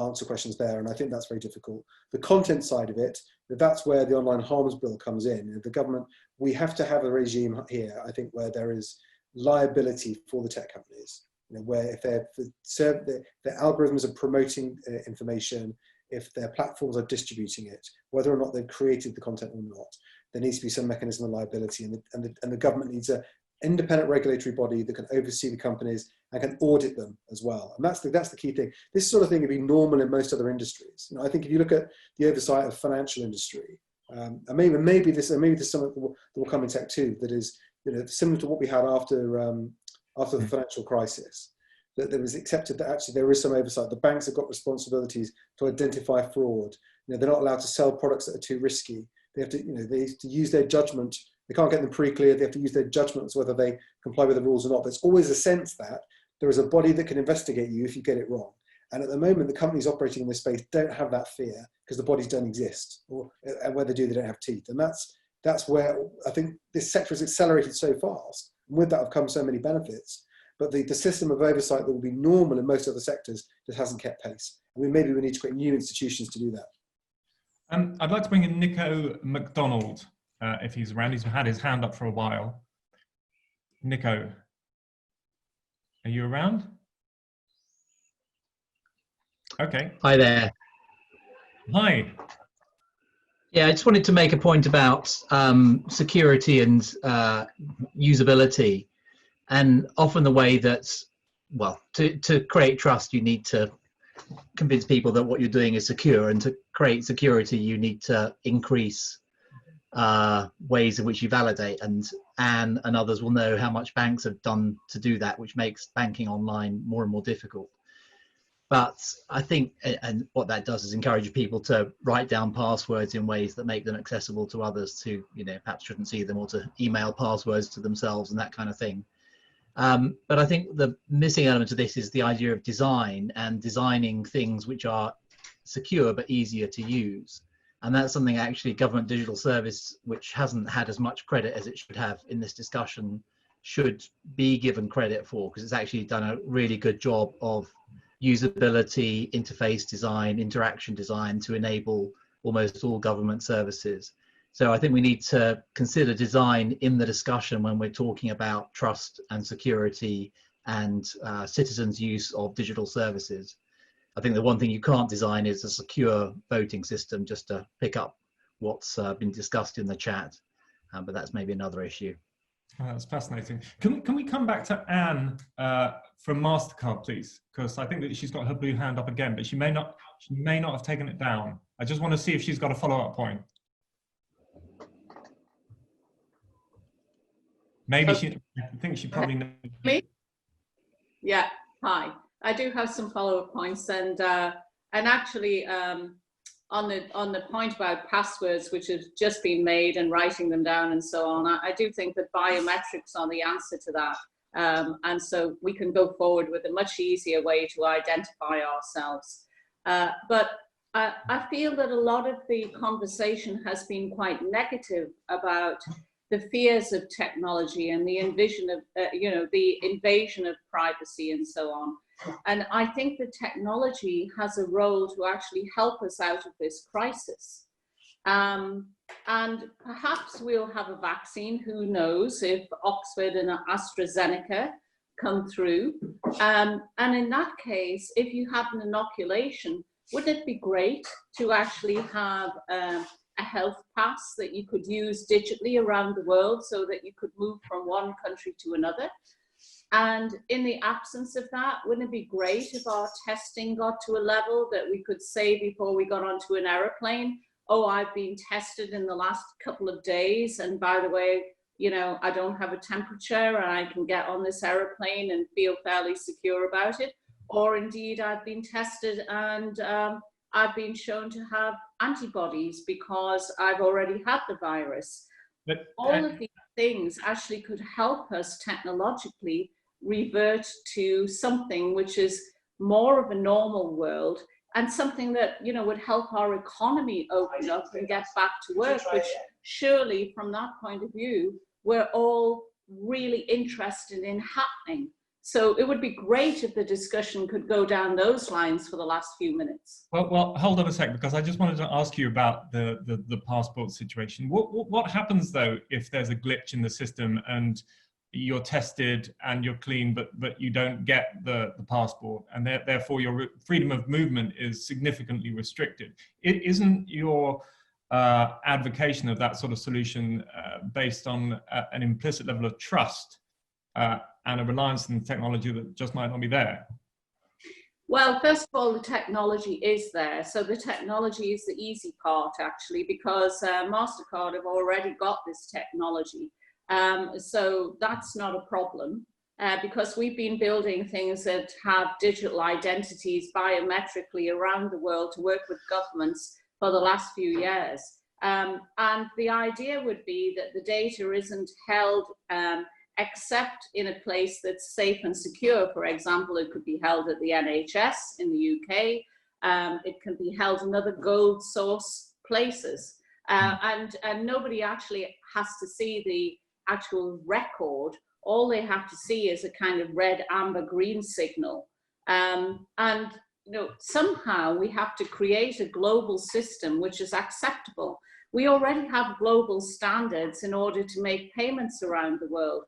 answer questions there, and I think that's very difficult. The content side of it, that's where the Online Harms Bill comes in. The government, we have to have a regime here, I think, where there is liability for the tech companies, where if their algorithms are promoting information, if their platforms are distributing it, whether or not they've created the content or not, there needs to be some mechanism of liability, and the government needs an independent regulatory body that can oversee the companies and can audit them as well. And that's the key thing. This sort of thing would be normal in most other industries. I think if you look at the oversight of financial industry, and maybe this is something that will come in tech too, that is similar to what we had after the financial crisis, that there was accepted that actually there is some oversight. The banks have got responsibilities to identify fraud. They're not allowed to sell products that are too risky. They have to, they have to use their judgment. They can't get them pre-cleared. They have to use their judgments whether they comply with the rules or not. There's always a sense that there is a body that can investigate you if you get it wrong. And at the moment, the companies operating in this space don't have that fear because the bodies don't exist, and where they do, they don't have teeth. And that's where I think this sector has accelerated so fast. And with that have come so many benefits. But the system of oversight that will be normal in most other sectors just hasn't kept pace. Maybe we need to create new institutions to do that. I'd like to bring in Nico McDonald, if he's around. He's had his hand up for a while. Nico, are you around? Okay. Hi there. Hi. Yeah, I just wanted to make a point about security and usability, and often the way that, well, to create trust, you need to convince people that what you're doing is secure, and to create security, you need to increase ways in which you validate, and others will know how much banks have done to do that, which makes banking online more and more difficult. But I think, and what that does is encourage people to write down passwords in ways that make them accessible to others to, perhaps shouldn't see them, or to email passwords to themselves and that kind of thing. But I think the missing element of this is the idea of design, and designing things which are secure but easier to use. And that's something actually Government Digital Service, which hasn't had as much credit as it should have in this discussion, should be given credit for, because it's actually done a really good job of usability, interface design, interaction design to enable almost all government services. So I think we need to consider design in the discussion when we're talking about trust and security and citizens' use of digital services. I think the one thing you can't design is a secure voting system, just to pick up what's been discussed in the chat, but that's maybe another issue. Oh, that's fascinating. Can we come back to Anne from MasterCard, please? Because I think that she's got her blue hand up again, but she may not have taken it down. I just want to see if she's got a follow-up point. Maybe Okay. I think she probably knows. Me? Yeah, hi. I do have some follow-up points, and actually on the point about passwords, which have just been made, and writing them down and so on, I do think that biometrics are the answer to that, and so we can go forward with a much easier way to identify ourselves. But I feel that a lot of the conversation has been quite negative about the fears of technology and the invasion of, the invasion of privacy and so on. And I think that technology has a role to actually help us out of this crisis. And perhaps we'll have a vaccine, who knows, if Oxford and AstraZeneca come through. And in that case, if you have an inoculation, wouldn't it be great to actually have a health pass that you could use digitally around the world so that you could move from one country to another? And in the absence of that, wouldn't it be great if our testing got to a level that we could say before we got onto an aeroplane, oh, I've been tested in the last couple of days, and by the way, I don't have a temperature and I can get on this aeroplane and feel fairly secure about it. Or indeed, I've been tested and I've been shown to have antibodies because I've already had the virus. But all of these things actually could help us technologically revert to something which is more of a normal world, and something that would help our economy open up and get back to work, which surely from that point of view we're all really interested in happening. So it would be great if the discussion could go down those lines for the last few minutes. Well, hold on a sec, because I just wanted to ask you about the passport situation. What happens though if there's a glitch in the system and you're tested and you're clean, but you don't get the passport, and therefore your freedom of movement is significantly restricted? Isn't your advocation of that sort of solution based on an implicit level of trust and a reliance on technology that just might not be there? Well, first of all, the technology is there. So the technology is the easy part, actually, because MasterCard have already got this technology. So that's not a problem, because we've been building things that have digital identities biometrically around the world to work with governments for the last few years. And the idea would be that the data isn't held except in a place that's safe and secure. For example, it could be held at the NHS in the UK. It can be held in other gold source places. And nobody actually has to see the actual record. All they have to see is a kind of red, amber, green signal. And somehow we have to create a global system which is acceptable. We already have global standards in order to make payments around the world.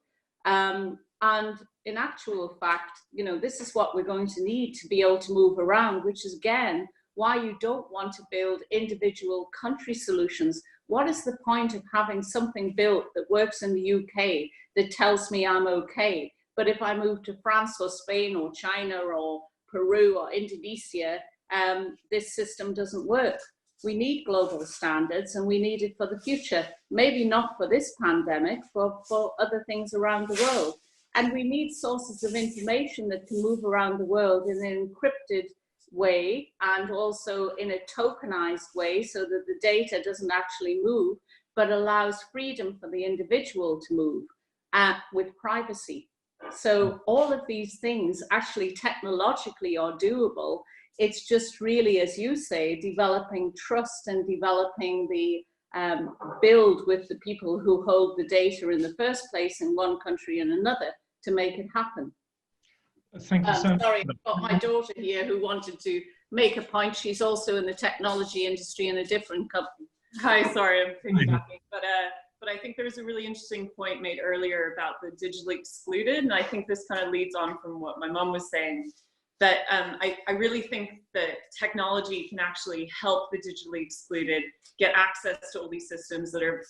And in actual fact, this is what we're going to need to be able to move around, which is again why you don't want to build individual country solutions. What is the point of having something built that works in the UK that tells me I'm okay, but if I move to France or Spain or China or Peru or Indonesia, this system doesn't work? We need global standards, and we need it for the future. Maybe not for this pandemic, but for other things around the world. And we need sources of information that can move around the world in an encrypted way and also in a tokenized way, so that the data doesn't actually move, but allows freedom for the individual to move with privacy. So all of these things actually technologically are doable. It's just really, as you say, developing trust and developing the build with the people who hold the data in the first place in one country and another to make it happen. Thank you so much. Sorry, I've got my daughter here who wanted to make a point. She's also in the technology industry in a different company. Hi, sorry, I'm piggybacking, but I think there was a really interesting point made earlier about the digitally excluded, and I think this kind of leads on from what my mom was saying. That I really think that technology can actually help the digitally excluded get access to all these systems that are,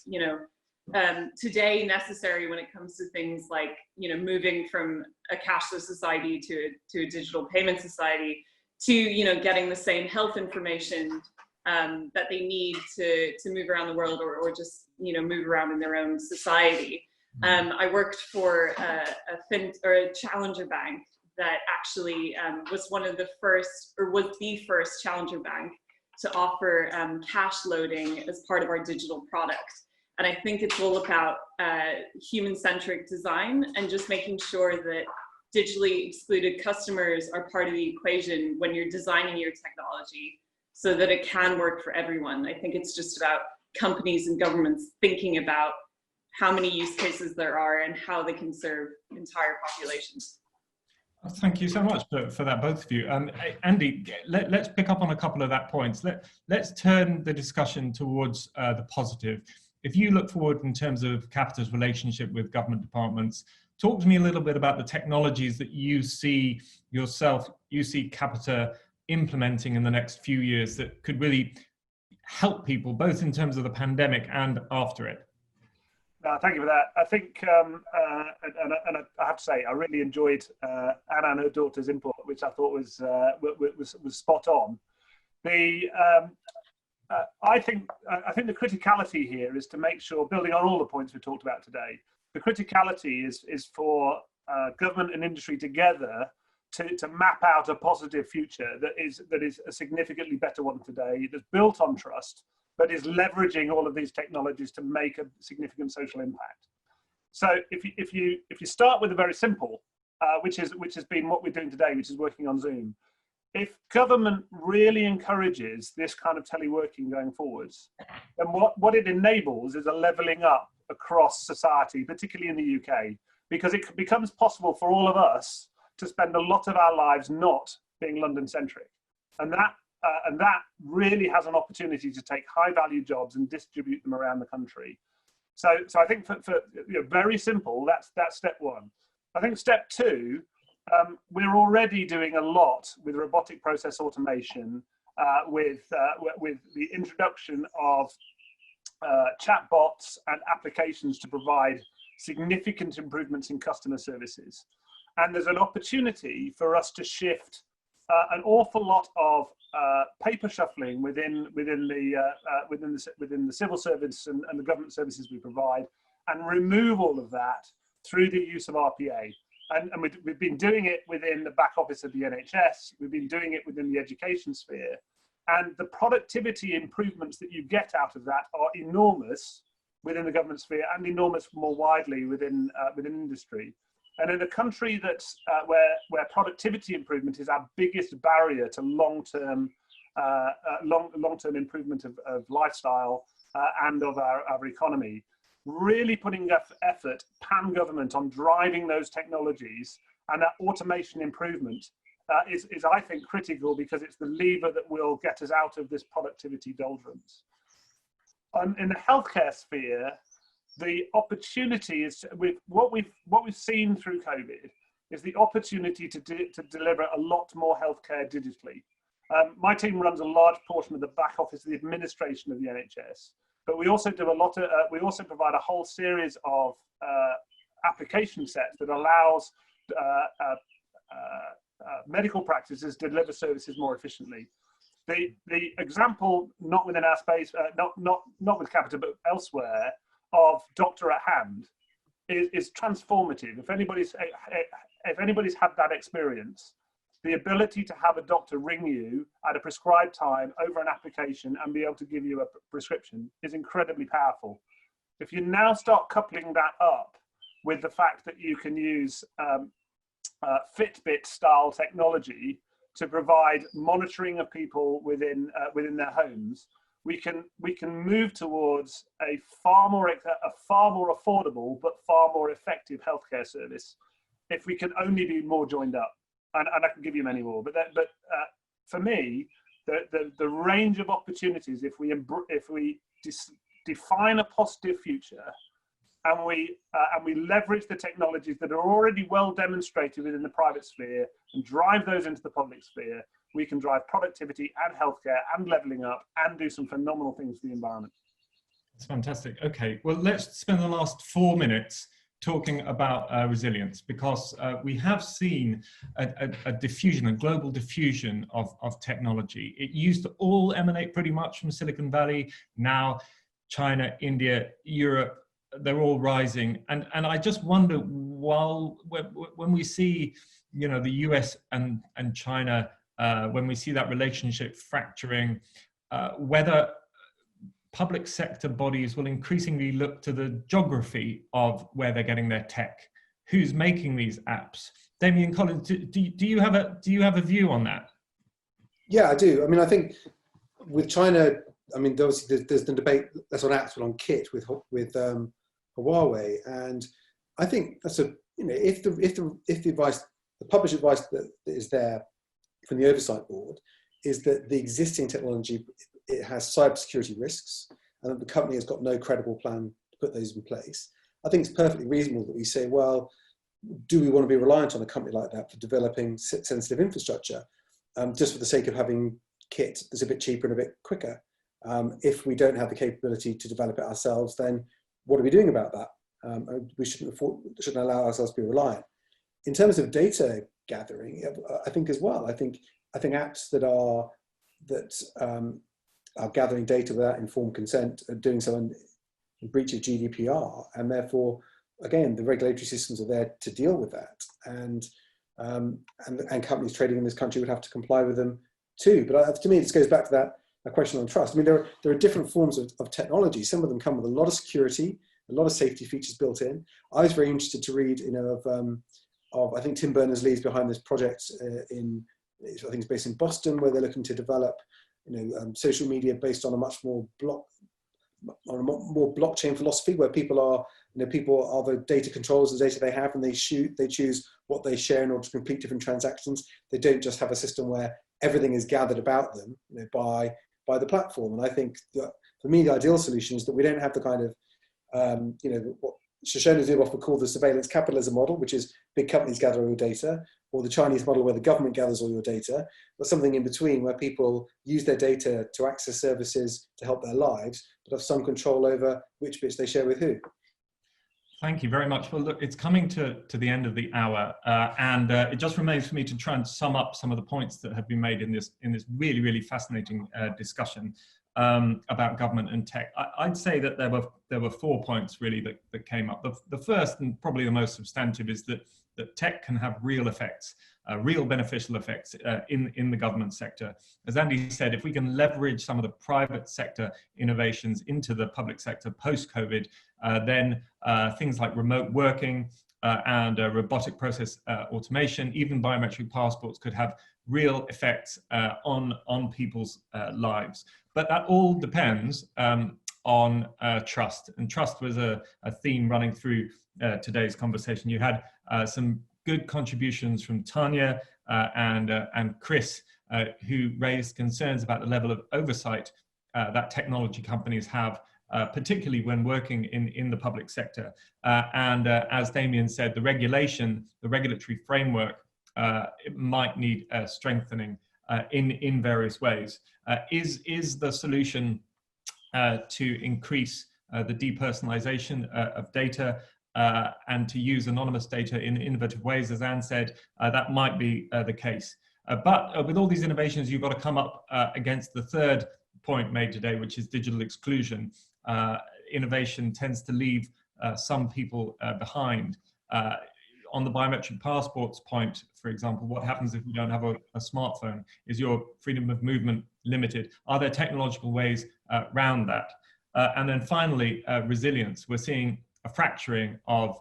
today necessary when it comes to things like, moving from a cashless society to a digital payment society, to, getting the same health information that they need to move around the world or just, move around in their own society. I worked for a challenger bank that actually was one of the first, or was the first challenger bank to offer cash loading as part of our digital product. And I think it's all about human-centric design and just making sure that digitally excluded customers are part of the equation when you're designing your technology so that it can work for everyone. I think it's just about companies and governments thinking about how many use cases there are and how they can serve entire populations. Thank you so much for that, both of you. Andy, let's pick up on a couple of that points. Let's turn the discussion towards the positive. If you look forward in terms of Capita's relationship with government departments, talk to me a little bit about the technologies that you see Capita implementing in the next few years that could really help people, both in terms of the pandemic and after it. Thank you for that. I think, and I have to say, I really enjoyed Anna and her daughter's input, which I thought was spot on. I think the criticality here is to make sure, building on all the points we talked about today, the criticality is for government and industry together to map out a positive future that is a significantly better one today, that's built on trust, but is leveraging all of these technologies to make a significant social impact. So if you start with a very simple, which has been what we're doing today, which is working on Zoom. If government really encourages this kind of teleworking going forwards, then what it enables is a levelling up across society, particularly in the UK, because it becomes possible for all of us to spend a lot of our lives not being London-centric. And that really has an opportunity to take high-value jobs and distribute them around the country. So I think for very simple, that's step one. I think step two, we're already doing a lot with robotic process automation, with the introduction of chatbots and applications to provide significant improvements in customer services. And there's an opportunity for us to shift an awful lot of paper shuffling within the civil service and the government services we provide, and remove all of that through the use of RPA. And we've been doing it within the back office of the NHS. We've been doing it within the education sphere. And the productivity improvements that you get out of that are enormous within the government sphere and enormous more widely within industry. And in a country that's where productivity improvement is our biggest barrier to long-term improvement of lifestyle and of our economy, really putting effort, pan-government, on driving those technologies and that automation improvement is I think critical, because it's the lever that will get us out of this productivity doldrums. In the healthcare sphere, the opportunity is what we've seen through COVID is the opportunity to deliver a lot more healthcare digitally. My team runs a large portion of the back office of the administration of the NHS, but we also do we also provide a whole series of application sets that allows medical practices to deliver services more efficiently. The example, not within our space, not with Capita, but elsewhere, of doctor at hand is transformative. If anybody's had that experience, the ability to have a doctor ring you at a prescribed time over an application and be able to give you a prescription is incredibly powerful. If you now start coupling that up with the fact that you can use Fitbit style technology to provide monitoring of people within their homes, we can move towards a far more affordable but far more effective healthcare service if we can only be more joined up. And I can give you many more. But for me, the range of opportunities, if we define a positive future, and we leverage the technologies that are already well demonstrated within the private sphere and drive those into the public sphere, we can drive productivity and healthcare and levelling up and do some phenomenal things for the environment. That's fantastic. Okay, well, let's spend the last 4 minutes talking about resilience, because we have seen a diffusion, a global diffusion of technology. It used to all emanate pretty much from Silicon Valley. Now, China, India, Europe, they're all rising, and I just wonder, when we see, you know, the US and China, when we see that relationship fracturing, whether public sector bodies will increasingly look to the geography of where they're getting their tech, who's making these apps. Damian Collins, do you have a view on that? Yeah, I do. I mean, I think with China, I mean, there's the debate that's on apps, but on kit with Huawei, and I think that's a, you know, if the advice, the published advice that is there from the oversight board is that the existing technology, it has cybersecurity risks, and that the company has got no credible plan to put those in place, I think it's perfectly reasonable that we say, well, do we want to be reliant on a company like that for developing sensitive infrastructure, just for the sake of having kit that's a bit cheaper and a bit quicker? If we don't have the capability to develop it ourselves, then what are we doing about that? We shouldn't allow ourselves to be reliant. In terms of data gathering, I think as well, I think apps that are gathering data without informed consent are doing so in breach of GDPR, and therefore, again, the regulatory systems are there to deal with that, and companies trading in this country would have to comply with them too. But to me, this goes back to that question on trust. I mean, there are different forms of technology. Some of them come with a lot of security, a lot of safety features built in. I was very interested to read, you know, of I think Tim Berners-Lee is behind this project I think it's based in Boston, where they're looking to develop, you know, social media based on a much more blockchain philosophy, where people are the data controls the data they have, and they choose what they share in order to complete different transactions. They don't just have a system where everything is gathered about them, you know, by the platform. And I think that for me, the ideal solution is that we don't have the kind of you know, what Shoshana Zuboff would call the surveillance capitalism model, which is big companies gather all your data, or the Chinese model where the government gathers all your data, but something in between where people use their data to access services to help their lives, but have some control over which bits they share with who. Thank you very much. Well, look, it's coming to the end of the hour, and it just remains for me to try and sum up some of the points that have been made in this really, really fascinating discussion about government and tech. I'd say that there were 4 points really that came up. The first and probably the most substantive is that tech can have real effects, real beneficial effects in the government sector. As Andy said, if we can leverage some of the private sector innovations into the public sector post-COVID, then things like remote working and robotic process automation, even biometric passports, could have real effects on people's lives. But that all depends on trust, and trust was a theme running through today's conversation. You had some good contributions from Tanya and Chris, who raised concerns about the level of oversight that technology companies have, particularly when working in the public sector. And as Damian said, the regulatory framework, it might need strengthening in various ways. Is the solution to increase the depersonalization of data and to use anonymous data in innovative ways? As Anne said, that might be the case. But with all these innovations, you've got to come up against the third point made today, which is digital exclusion. Innovation tends to leave some people behind. On the biometric passports point, for example, what happens if you don't have a smartphone? Is your freedom of movement limited? Are there technological ways around that? And then finally, resilience. We're seeing a fracturing of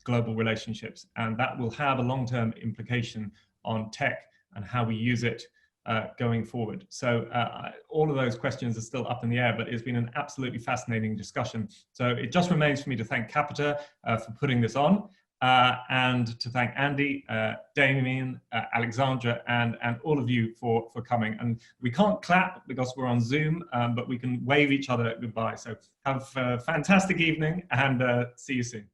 global relationships, and that will have a long-term implication on tech and how we use it going forward. So all of those questions are still up in the air, but it's been an absolutely fascinating discussion. So it just remains for me to thank Capita for putting this on, and to thank Andy, Damian, Alexandra, and all of you for coming. And we can't clap because we're on Zoom, but we can wave each other goodbye. So have a fantastic evening, and see you soon.